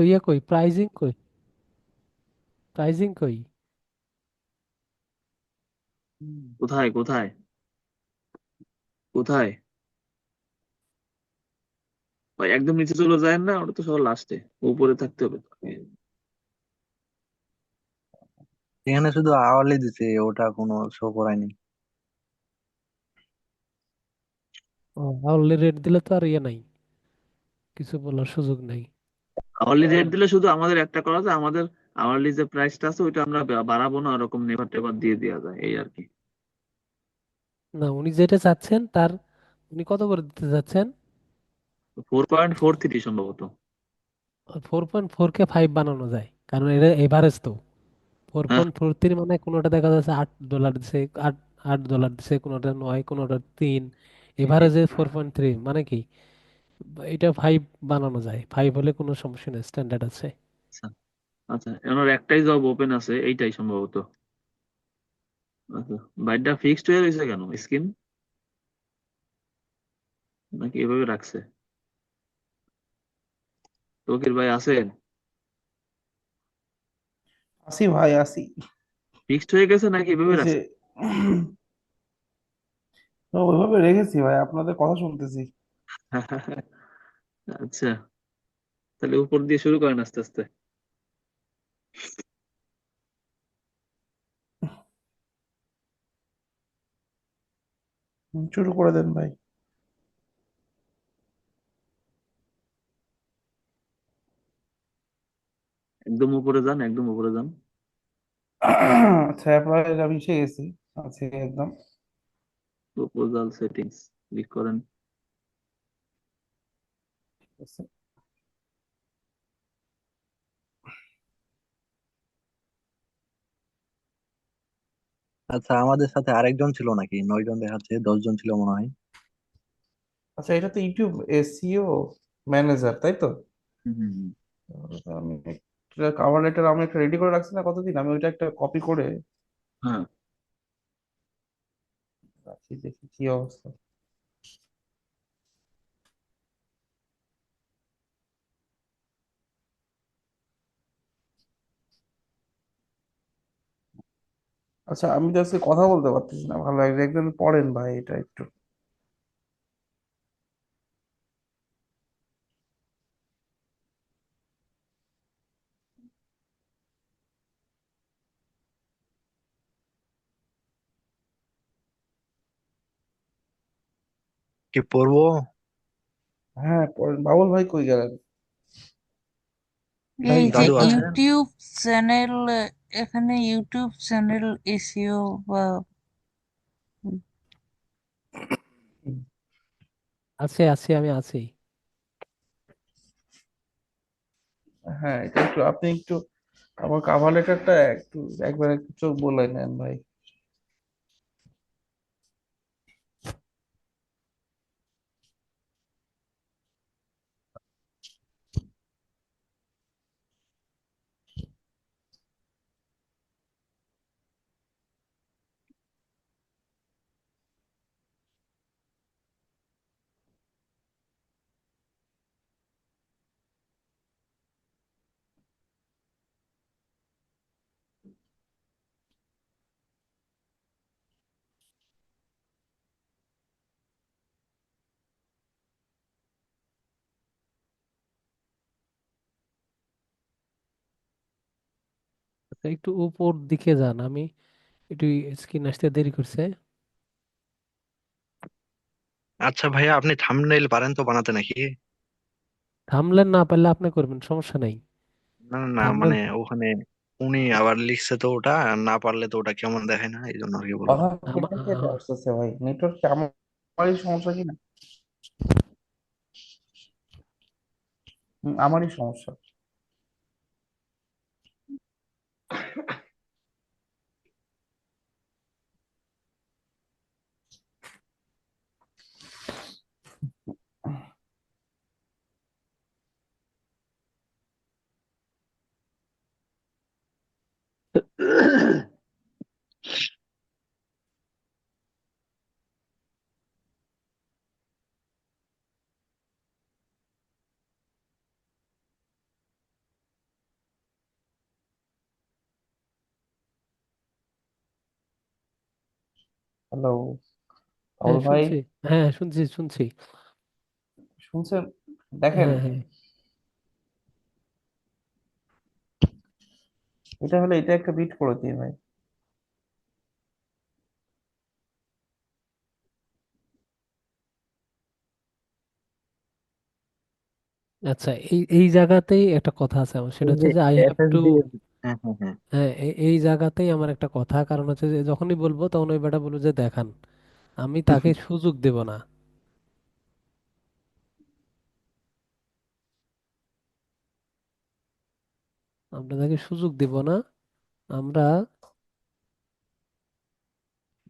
ইয়ে কই, প্রাইজিং কই, প্রাইজিং কই? কোথায় কোথায় কোথায়? ভাই একদম নিচে চলে যায় না, ওটা তো সবার লাস্টে, উপরে থাকতে হবে। এখানে শুধু আওয়ারলি দিছে, ওটা কোনো শো করায়নি। ও, আউটলি রেট দিলে তো আর ইয়ে নাই, কিছু বলার সুযোগ নাই। আওয়ারলি রেট দিলে শুধু আমাদের একটা করা যায়, আমাদের আওয়ারলি যে প্রাইসটা আছে ওইটা আমরা বাড়াবো না, ওরকম নেভার টেভার দিয়ে দেওয়া যায় এই আর কি। না, উনি যেটা চাচ্ছেন তার, উনি কত করে দিতে চাচ্ছেন? 4.43 সম্ভবত। 4.4 কে 5 বানানো যায়, কারণ এটা এভারেজ তো। ফোর হ্যাঁ, পয়েন্ট ফোর থ্রি মানে কোনোটা দেখা যাচ্ছে $8 দিছে, আট 8 ডলার দিছে, কোনোটা 9, কোনোটা 3। এভারেজে 4.3 মানে কি, এটা 5 বানানো যায়, 5 হলে কোনো সমস্যা নেই, স্ট্যান্ডার্ড আছে। আচ্ছা আচ্ছা, এনার একটাই জব ওপেন আছে, এইটাই সম্ভবত। আচ্ছা, বাইকটা ফিক্সড হয়ে রয়েছে কেন, স্কিন নাকি এভাবে রাখছে? তকির ভাই আছেন? আসি ভাই আসি। ফিক্সড হয়ে গেছে নাকি এভাবে ওই যে রাখছে? ওইভাবে রেখেছি ভাই, আপনাদের কথা শুনতেছি। আচ্ছা, তাহলে উপর দিয়ে শুরু করেন আস্তে আস্তে। শুরু করে দেন ভাই। একদম উপরে যান, একদম উপরে যান। আচ্ছা, আপনার আমি এসে গেছি, আছি একদম। প্রপোজাল সেটিংস ক্লিক করেন। আচ্ছা, আমাদের সাথে আরেকজন ছিল নাকি? 9 জন দেখাচ্ছে, 10 জন ছিল মনে হয়। আচ্ছা, এটা তো ইউটিউব এসইও ম্যানেজার, তাই তো? হুম, হুম, হুম। আমি কাভার লেটার আমি একটা রেডি করে রাখছি না কতদিন, আমি ওইটা একটা কপি করে হ্যাঁ, রাখি, দেখি কি অবস্থা। আচ্ছা, আমি তো আজকে কথা বলতে পারতেছি না ভালো, একজন পড়েন ভাই এটা একটু। কি পড়বো? হ্যাঁ পড়েন, বাবুল ভাই কই গেলেন? ভাই এই যে দাদু একটু। আছে। ইউটিউব চ্যানেল, এখানে ইউটিউব চ্যানেল এসইও বা আছে আছে, আমি আছি। হ্যাঁ, এটা একটু আপনি একটু আমার কাভার লেটারটা একটু একবার একটু চোখ বলে নেন ভাই। আচ্ছা, একটু উপর দিকে যান, আমি একটু স্ক্রিন আসতে দেরি করছে। আচ্ছা ভাইয়া, আপনি থাম্বনেইল পারেন তো বানাতে নাকি? থামলেন না পারলে আপনি করবেন, সমস্যা নাই। না না না, থামলেন, মানে ওখানে উনি আবার লিখছে তো ওটা, না পারলে তো ওটা কেমন দেখায় না, এই জন্য আর কি বললাম। কথা কেটে কেটে আসতেছে ভাই, নেটওয়ার্ক আমারই সমস্যা কিনা? আমারই সমস্যা। হ্যালো, হ্যাঁ পাবল ভাই, শুনছি। হ্যাঁ শুনছি শুনছি। শুনছেন? দেখেন, হ্যাঁ হ্যাঁ। এটা হলে এটা একটা বিট করে দিই ভাই। আচ্ছা, এই এই জায়গাতেই একটা কথা আছে আমার, সেটা এই হচ্ছে যে যে আই হ্যাভ টু। এফএসডি। হ্যাঁ হ্যাঁ হ্যাঁ। হ্যাঁ, এই জায়গাতেই আমার একটা কথা, কারণ হচ্ছে যে যখনই বলবো তখন ওই বেটা বলবো যে দেখান, আমি তাকে সুযোগ দেব না। আমরা তাকে সুযোগ দেব না। আমরা,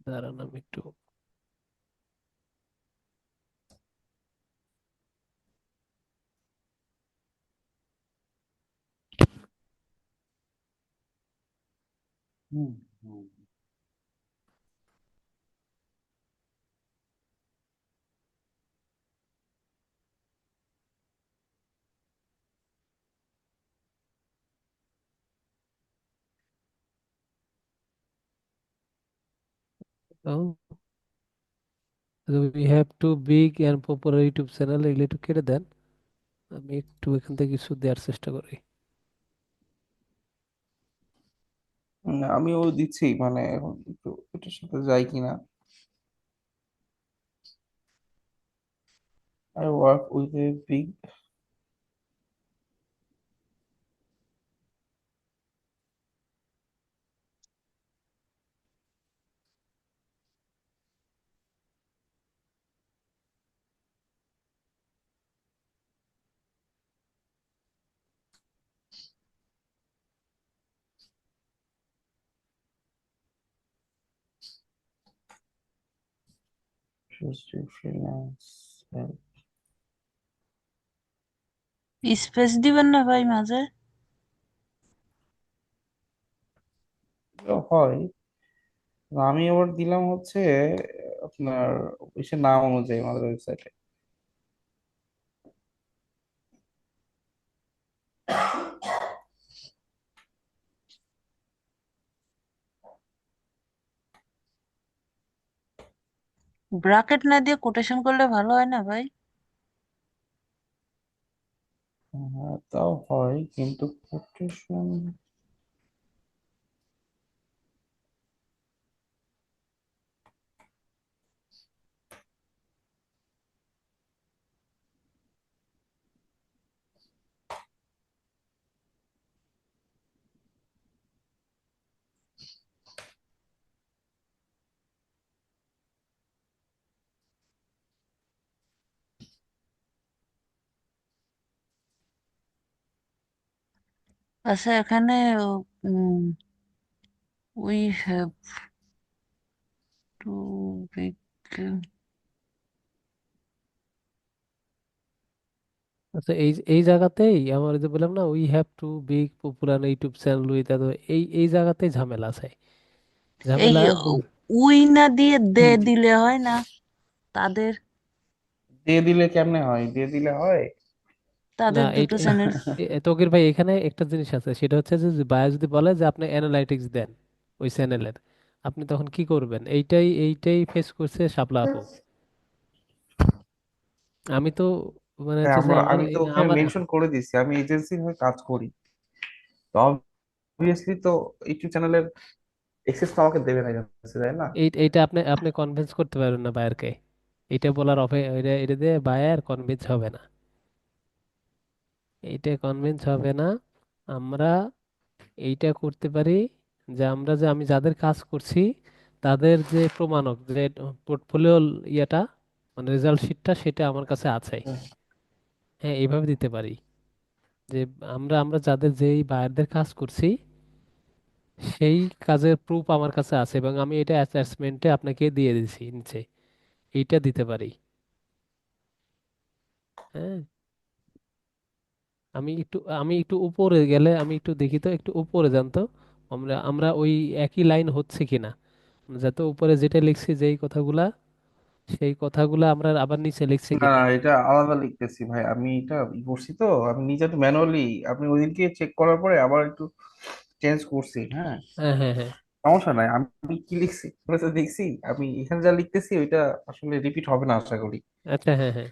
দাঁড়ান আমি একটু, হুম হুম। We have two big and popular YouTube channel, এগুলো একটু কেটে দেন। আমি একটু এখান থেকে কিছু দেওয়ার চেষ্টা করি। আমিও দিচ্ছি, মানে এখন একটু এটার সাথে যাই কিনা। I work with a big, freelance. Space দিবেন না ভাই মাঝে? হয়, আমি আবার দিলাম হচ্ছে আপনার ইসের নাম অনুযায়ী আমাদের ওয়েবসাইটে। ব্রাকেট না দিয়ে কোটেশন করলে ভালো হয় না ভাই? হ্যাঁ, তাও হয় কিন্তু কোটেশন। আচ্ছা, এখানে উই হ্যাভ টু বিগ, আচ্ছা, এই এই জায়গাতেই আমার যে বললাম না, we have two big popular YouTube channel with, এই এই জায়গাতেই ঝামেলা আছে। এই ঝামেলা উই না দিয়ে দে হুম। দিলে হয় না তাদের? দিয়ে দিলে কেমনে হয়? দিয়ে দিলে হয়। না, তাদের দুটো এইটা চ্যানেল। তকির ভাই, এখানে একটা জিনিস আছে, সেটা হচ্ছে যে বায়া যদি বলে যে আপনি অ্যানালাইটিক্স দেন ওই চ্যানেলের, আপনি তখন কি করবেন? এইটাই এইটাই ফেস করছে শাপলা আপু। আমি তো মানে হ্যাঁ, হচ্ছে যে আমরা আমার আমি তো ওখানে আমার মেনশন করে দিছি আমি এজেন্সির হয়ে কাজ করি। তো অবভিয়াসলি তো ইউটিউব চ্যানেলের এক্সেস তো আমাকে দেবে না এজেন্সি, তাই না? এইটা আপনি আপনি কনভিন্স করতে পারবেন না বায়ারকে। এটা বলার এটা এটা দিয়ে বায়ার কনভিন্স হবে না। এইটা কনভিন্স হবে না। আমরা এইটা করতে পারি যে আমরা যে আমি যাদের কাজ করছি তাদের যে প্রমাণক, যে পোর্টফোলিও ইয়েটা, মানে রেজাল্ট শিটটা, সেটা আমার কাছে আছে। হ্যাঁ, এইভাবে দিতে পারি যে আমরা আমরা যাদের যেই বায়ারদের কাজ করছি সেই কাজের প্রুফ আমার কাছে আছে, এবং আমি এটা অ্যাটাচমেন্টে আপনাকে দিয়ে দিছি নিচে। এইটা দিতে পারি। হ্যাঁ, আমি একটু উপরে গেলে, আমি একটু দেখি তো, একটু উপরে যান তো। আমরা আমরা ওই একই লাইন হচ্ছে কিনা, যাতে উপরে যেটা লিখছি যেই কথাগুলা, সেই কথাগুলা আমরা আবার নিচে লিখছি না, কিনা। এটা আলাদা লিখতেছি ভাই, আমি এটা করছি তো, আমি নিজে ম্যানুয়ালি, আপনি ওইদিনকে চেক করার পরে আবার একটু চেঞ্জ করছি। হ্যাঁ, হ্যাঁ হ্যাঁ হ্যাঁ। সমস্যা নাই, আমি কি লিখছি তোমরা তো দেখছি, আমি এখানে যা লিখতেছি ওইটা আসলে রিপিট হবে না আশা করি। আচ্ছা, হ্যাঁ হ্যাঁ।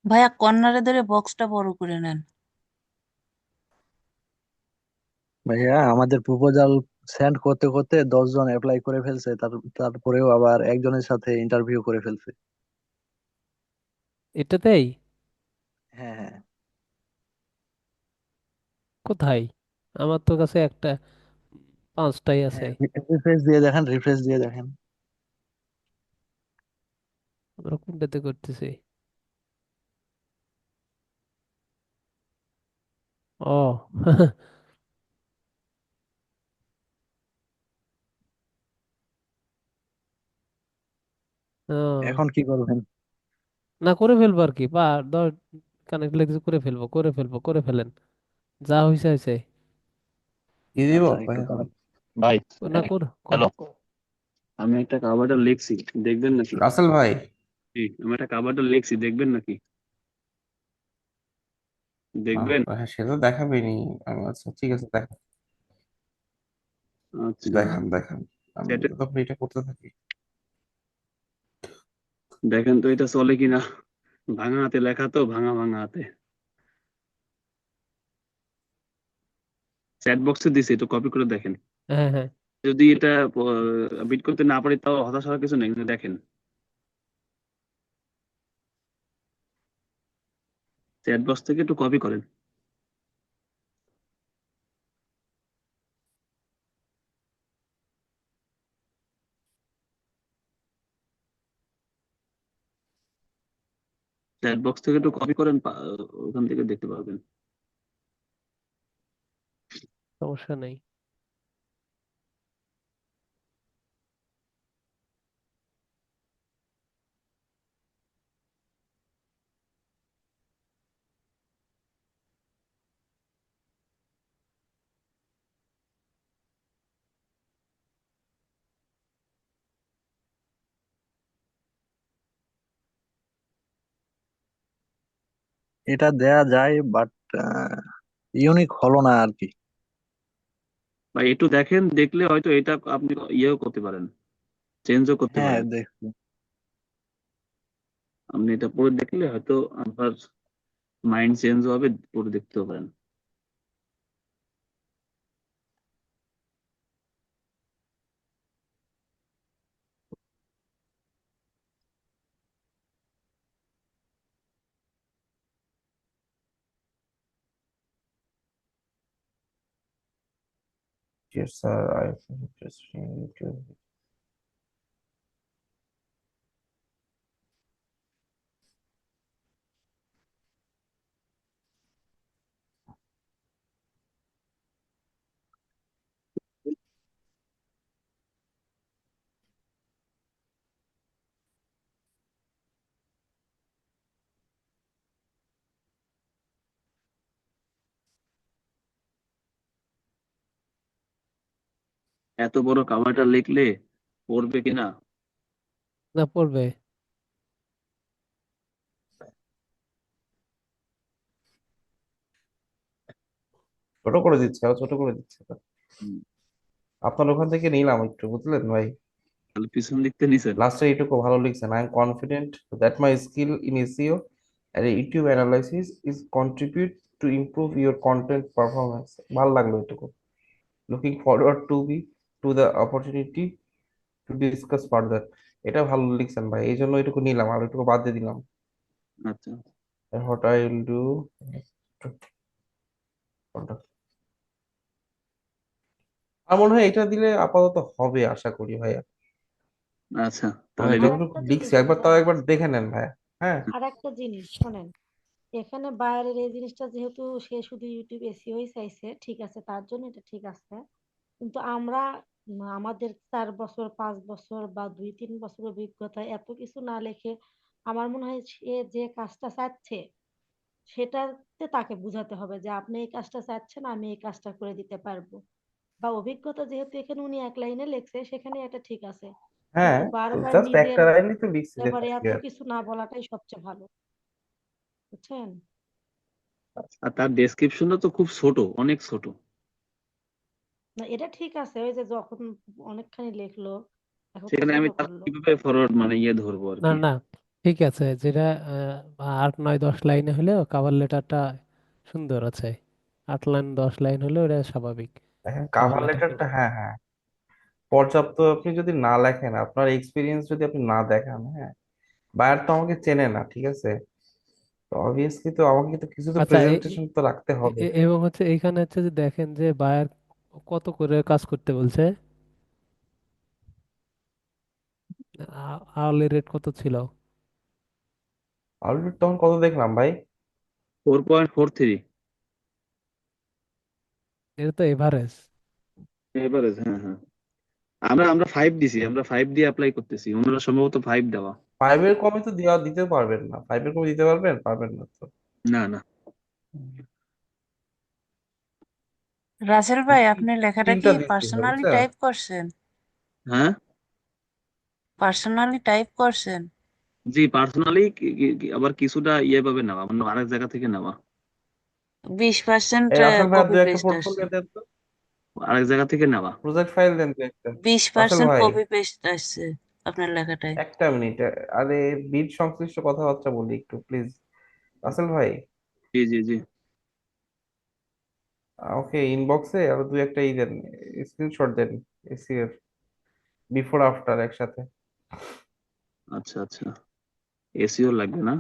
ভাইয়া কর্নারে ধরে বক্সটা বড় করে নেন। ভাইয়া আমাদের প্রপোজাল সেন্ড করতে করতে 10 জন অ্যাপ্লাই করে ফেলছে, তারপরেও আবার একজনের সাথে ইন্টারভিউ করে ফেলছে। এটাতেই? হ্যাঁ হ্যাঁ। কোথায়? আমার তো কাছে একটা, 5টাই আছে। হ্যাঁ, রিফ্রেশ দিয়ে দেখেন, রিফ্রেশ দিয়ে দেখেন। আমরা কোনটাতে করতেছি? ও। ও, এখন কি করবেন? না করে ফেলবো আর কি, বা ধর কানেক্ট লেগেছে, করে ফেলবো, করে ফেলবো, করে ফেলেন, যা হয়েছে হয়েছে। দিয়ে দিব আচ্ছা একটু ভাইয়া। দাঁড়ান। ভাই, না কর, কর। হ্যালো, আমি একটা কাভার্ডার লিখছি, দেখবেন নাকি? রাসেল ভাই। জি, আমি একটা কাভার্ডার লিখছি, দেখবেন নাকি? দেখবেন? হ্যাঁ সে তো দেখাবেনি। আচ্ছা ঠিক আছে, দেখান আচ্ছা, দেখান দেখান। আমি চ্যাটে তখন এটা করতে থাকি। দেখেন তো এটা চলে কিনা। ভাঙা হাতে লেখা তো, ভাঙা ভাঙা হাতে। চ্যাট বক্সে দিছি, একটু কপি করে দেখেন। হ্যাঁ হ্যাঁ। যদি এটা বিট করতে না পারি তাও হতাশ হওয়ার কিছু নেই, কিন্তু দেখেন চ্যাট বক্স থেকে একটু কপি করেন। চ্যাট বক্স থেকে একটু কপি করেন, ওখান থেকে দেখতে পারবেন। সমস্যা নেই। এটা দেয়া যায় বাট ইউনিক হলো না আর কি। বা একটু দেখেন, দেখলে হয়তো এটা আপনি ইয়েও করতে পারেন, চেঞ্জও করতে হ্যাঁ পারেন। দেখছি। আপনি এটা পড়ে দেখলে হয়তো আপনার মাইন্ড চেঞ্জ হবে, পড়ে দেখতেও পারেন। Yes, sir. I just need to. এত বড় কাভারটা লিখলে পড়বে কিনা। না, পড়বে। ছোট করে দিচ্ছে, আরো ছোট করে দিচ্ছে তো। হুম, আপনার ওখান থেকে নিলাম একটু, বুঝলেন ভাই। তাহলে পিছন লিখতে নিছেন। লাস্টে এইটুকু ভালো লিখছেন। I am confident that my skill in SEO and YouTube analysis is contribute to improve your content performance. ভালো লাগলো এটুকু। Looking forward to the opportunity to discuss further. এটা ভালো লিখছেন ভাই, এই জন্য এটুকু নিলাম, আর এটুকু বাদ দিয়ে দিলাম। আচ্ছা, হোয়াট আই উইল ডু। আমার মনে হয় এটা দিলে আপাতত হবে আশা করি ভাইয়া। আচ্ছা, মানে তাহলে আর যতটুকু একটা লিখছি জিনিস একবার, তাও ভাইয়া, একবার দেখে নেন ভাইয়া। হ্যাঁ আর একটা জিনিস শোনেন, এখানে বাইরের এই জিনিসটা যেহেতু সে শুধু ইউটিউব এসইওই চাইছে, ঠিক আছে, তার জন্য এটা ঠিক আছে। কিন্তু আমরা আমাদের 4 বছর 5 বছর বা 2-3 বছর অভিজ্ঞতা এত কিছু না লেখে, আমার মনে হয় সে যে কাজটা চাচ্ছে সেটাতে তাকে বুঝাতে হবে যে আপনি এই কাজটা চাচ্ছেন, আমি এই কাজটা করে দিতে পারবো। বা অভিজ্ঞতা যেহেতু এখানে উনি এক লাইনে লেখছে, সেখানে এটা ঠিক আছে। হ্যাঁ, কিন্তু বারবার জাস্ট নিজের একটা লাইনই তো লিখছি যেটা ব্যাপারে এত clear। কিছু না বলাটাই সবচেয়ে ভালো, বুঝছেন? আর তার ডেসক্রিপশনটা তো খুব ছোট, অনেক ছোট। না, এটা ঠিক আছে, ওই যে যখন অনেকখানি লিখলো এখন তো সেখানে ছোট আমি তার করলো। কিভাবে ফরওয়ার্ড মানে ইয়ে ধরবো আর না কি। না, ঠিক আছে, যেটা 8 9 10 লাইনে হলেও কাভার লেটারটা সুন্দর আছে। 8 লাইন 10 লাইন হলেও এটা স্বাভাবিক। দেখেন কাভার কাভার লেটার লেটারটা, সুন্দর। হ্যাঁ হ্যাঁ, পর্যাপ্ত আপনি যদি না লেখেন, আপনার এক্সপিরিয়েন্স যদি আপনি না দেখান, হ্যাঁ, বায়ার তো আমাকে চেনে না, ঠিক আছে, তো অবভিয়াসলি তো আমাকে তো কিছু তো আচ্ছা, প্রেজেন্টেশন তো রাখতে হবে। এবং হচ্ছে এইখানে হচ্ছে যে দেখেন যে বায়ার কত করে কাজ করতে বলছে, আওয়ারলি রেট কত ছিল? অলরেডি তখন কত দেখলাম ভাই? 4.43 এটা তো এভারেজ। এভারেজ, হ্যাঁ হ্যাঁ। আমরা আমরা 5 দিছি, আমরা 5 দিয়ে অ্যাপ্লাই করতেছি, ওনারা সম্ভবত 5 দেওয়া। ফাইভের কমে তো দিতে পারবেন না, ফাইভের কমে দিতে পারবেন পারবেন না তো। না না। রাসেল ভাই, আপনি লেখাটা কি তিনটা দিচ্ছি ভাই, পার্সোনালি বুঝছেন? টাইপ করছেন? হ্যাঁ পার্সোনালি টাইপ করছেন? জি, পার্সোনালি আবার কিছুটা ইয়ে ভাবে নেওয়া, মানে আরেক জায়গা থেকে নেওয়া, 20% এই রাসেল ভাই দু কপি একটা পেস্ট আসছে। পোর্টফোলিও দেন তো, আরেক জায়গা থেকে নেওয়া। প্রজেক্ট ফাইল দেন দু একটা। বিশ রাসেল পার্সেন্ট ভাই কপি পেস্ট আসছে আপনার লেখাটায়। একটা মিনিট, আরে বিট সংশ্লিষ্ট কথাবার্তা বলি একটু প্লিজ। রাসেল ভাই, জি জি জি। ওকে, ইনবক্সে আরো দু একটা দেন, স্ক্রিনশট দেন, এসি এর বিফোর আফটার একসাথে। আচ্ছা আচ্ছা, এসিও লাগবে না?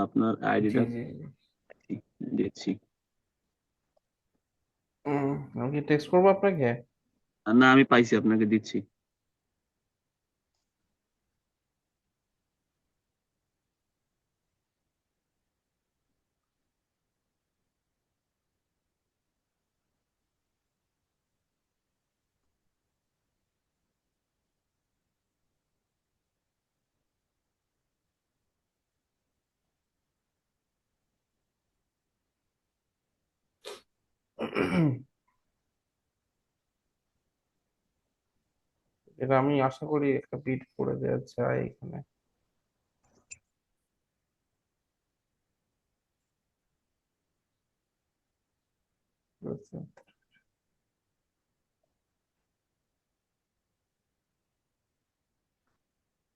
আপনার জি আইডিটা জি। দিচ্ছি। আমি কি টেক্সট করবো আপনাকে? না, আমি পাইছি, আপনাকে দিচ্ছি। এটা আমি আশা করি একটা বিট করে দেওয়া যায় এখানে। বুঝছেন?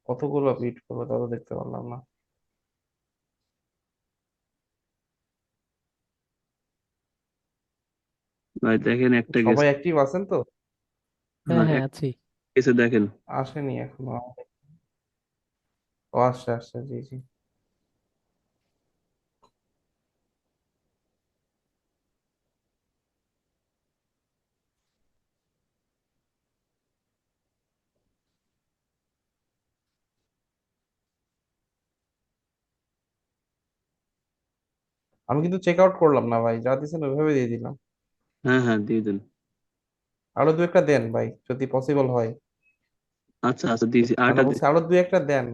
কতগুলো বিট করবো তাও তো দেখতে পারলাম না। ভাই দেখেন, একটা সবাই গেছে। অ্যাক্টিভ আছেন তো? হ্যাঁ হ্যাঁ, হ্যাঁ, একটা আছি। গেছে দেখেন। আসেনি এখনো। ও আসছে আসছে, জি জি। আমি কিন্তু চেক আউট করলাম না ভাই, যা দিয়েছেন ওইভাবে দিয়ে দিলাম। হ্যাঁ হ্যাঁ, দিয়ে দেন। আরো দু একটা দেন ভাই যদি পসিবল হয়। আচ্ছা আচ্ছা, দিয়েছি, না না, আরেকটা বলছি আরো দু একটা দেন।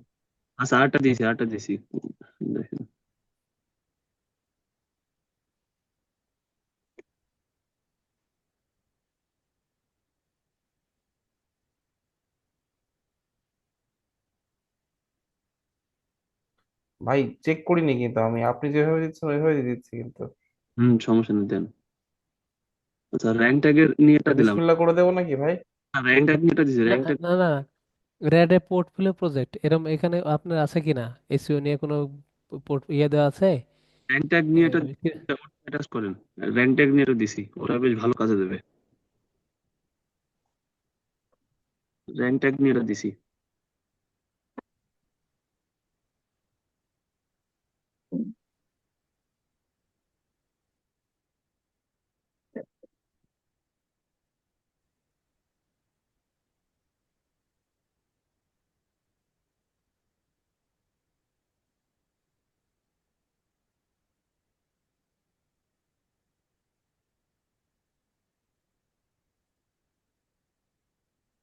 আচ্ছা, আরেকটা দিয়েছি, আরেকটা দিয়েছি, দেখেন। ভাই চেক করিনি কিন্তু আমি, আপনি যেভাবে দিচ্ছেন ওইভাবে দিয়ে দিচ্ছি কিন্তু। সমস্যা নেই, দেন। আচ্ছা, র্যাঙ্ক ট্যাগের নিয়ে এটা দিলাম। বিসমিল্লাহ করে দেবো নাকি ভাই? র্যাঙ্ক ট্যাগ নিয়ে এটা দিছি, না র্যাঙ্ক ট্যাগ। না না, রেডে পোর্টফোলিও প্রজেক্ট এরম এখানে আপনার আছে কিনা? এসইও নিয়ে কোনো ইয়ে দেওয়া আছে? র্যাঙ্ক ট্যাগ নিয়ে এটা অ্যাটাচ করেন। র্যাঙ্ক ট্যাগ নিয়ে এটা দিছি, ওরা বেশ ভালো কাজে দেবে। র্যাঙ্ক ট্যাগ নিয়ে এটা দিছি।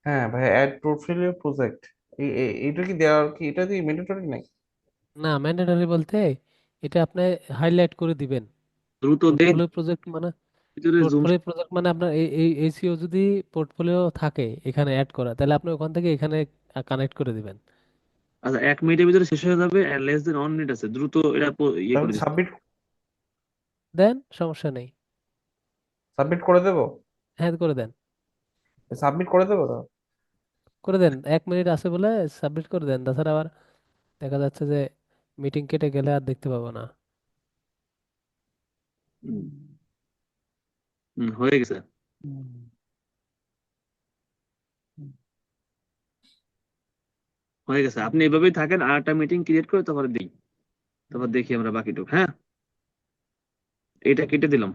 হ্যাঁ ভাই, অ্যাড পোর্টফোলিও প্রজেক্ট, এটা কি দেওয়ার কি, এটা কি ম্যান্ডেটরি নাকি? না, ম্যান্ডেটরি বলতে এটা আপনি হাইলাইট করে দিবেন। দ্রুত দেন, পোর্টফোলিও প্রজেক্ট মানে, ভিতরে জুম। পোর্টফোলিও প্রজেক্ট মানে আপনার এই এসইও যদি পোর্টফোলিও থাকে এখানে অ্যাড করা, তাহলে আপনি ওখান থেকে এখানে কানেক্ট করে দিবেন। আচ্ছা, 1 মিনিটের ভিতরে শেষ হয়ে যাবে, লেস দেন 1 মিনিট আছে, দ্রুত এটা ইয়ে আমি করে দিচ্ছি। দেন, সমস্যা নেই। সাবমিট করে দেবো। হ্যাঁ করে দেন, সাবমিট করে দেবো তো? করে দেন, 1 মিনিট আছে বলে সাবমিট করে দেন, তাছাড়া আবার দেখা যাচ্ছে যে মিটিং কেটে গেলে আর দেখতে পাবো না। হুম, হয়ে গেছে। হয়ে গেছে, আপনি এভাবেই থাকেন, আর একটা মিটিং ক্রিয়েট করে তারপরে দিই, তারপর দেখি আমরা বাকিটুকু। হ্যাঁ, এটা কেটে দিলাম।